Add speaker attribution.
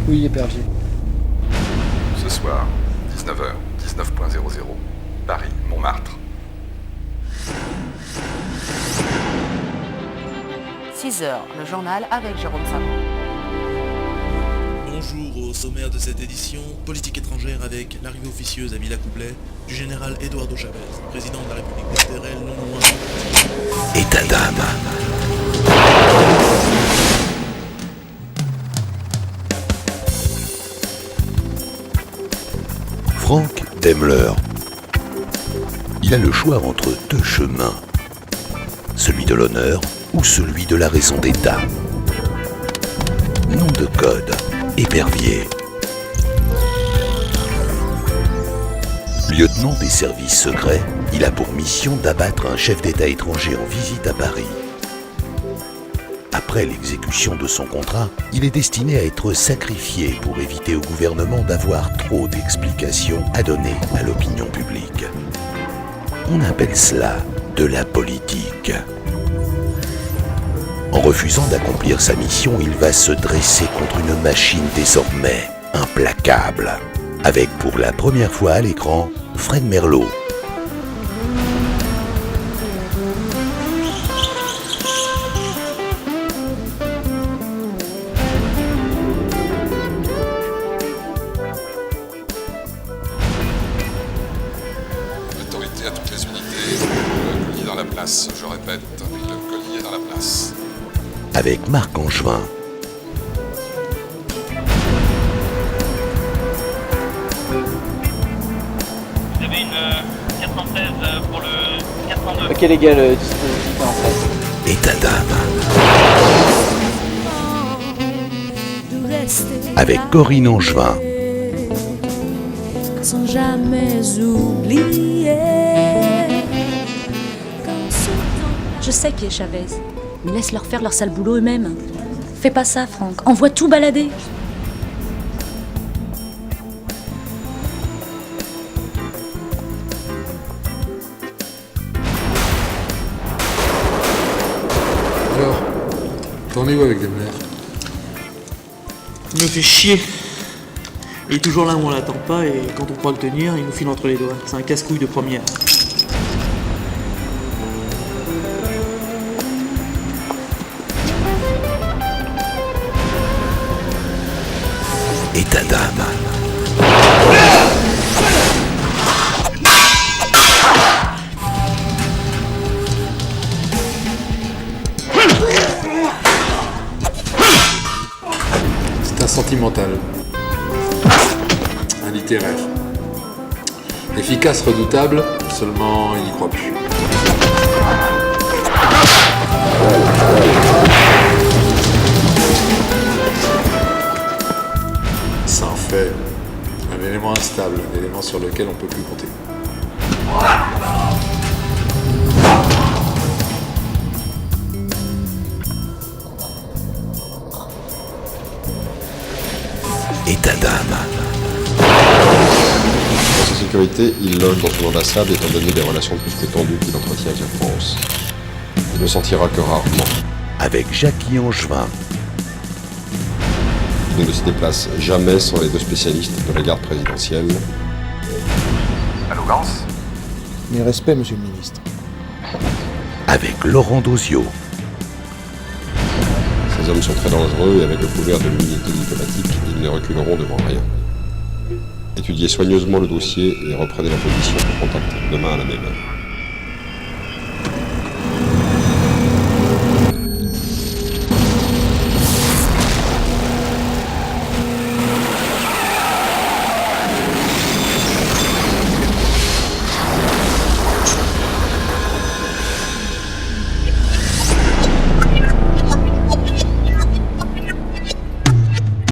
Speaker 1: Oui, épervier.
Speaker 2: Ce soir, 19h, 19.00, Paris, Montmartre.
Speaker 3: 6h, le journal avec Jérôme Savon.
Speaker 4: Bonjour, au sommaire de cette édition, politique étrangère avec l'arrivée officieuse à Villacoublay du général Eduardo Chavez, président de la République d'Israël non loin.
Speaker 5: État d'âme. Frank Daimler. Il a le choix entre deux chemins, celui de l'honneur ou celui de la raison d'État. Nom de code, épervier. Lieutenant des services secrets, il a pour mission d'abattre un chef d'État étranger en visite à Paris. Après l'exécution de son contrat, il est destiné à être sacrifié pour éviter au gouvernement d'avoir trop d'explications à donner à l'opinion publique. On appelle cela de la politique. En refusant d'accomplir sa mission, il va se dresser contre une machine désormais implacable, avec pour la première fois à l'écran, Fred Merlot.
Speaker 2: Autorité à toutes les unités, le collier dans la place, je répète, le collier dans la place.
Speaker 5: Avec Marc Angevin.
Speaker 6: Vous avez une 416 pour le 402.
Speaker 1: Ok les gars, le dispositif est en face.
Speaker 5: État d'âme. Avec Corinne Angevin.
Speaker 7: Sans jamais oublier. Je sais qui est Chavez, mais laisse-leur faire leur sale boulot eux-mêmes. Fais pas ça, Franck. Envoie tout balader.
Speaker 8: Alors, t'en es où avec Daimler?
Speaker 9: Il me fait chier. Il est toujours là où on l'attend pas et quand on croit le tenir, il nous file entre les doigts. C'est un casse-couille de première.
Speaker 5: État d'âme.
Speaker 8: C'est un sentimental. Un littéraire. Efficace, redoutable, seulement il n'y croit plus. Ça en fait un élément instable, un élément sur lequel on ne peut plus compter.
Speaker 5: État d'âme.
Speaker 10: Pour sa sécurité, il loge dans son ambassade étant donné les relations plus que tendues qu'il entretient avec la France. Il ne sortira que rarement.
Speaker 5: Avec Jackie Angevin.
Speaker 10: Il ne se déplace jamais sans les deux spécialistes de la garde présidentielle.
Speaker 2: Allô, Gance?
Speaker 1: Mes respects, monsieur le ministre.
Speaker 5: Avec Laurent Dosio.
Speaker 10: Ces hommes sont très dangereux et avec le couvert de l'immunité diplomatique, ils ne reculeront devant rien. Étudiez soigneusement le dossier et reprenez la position pour contact demain à la même heure.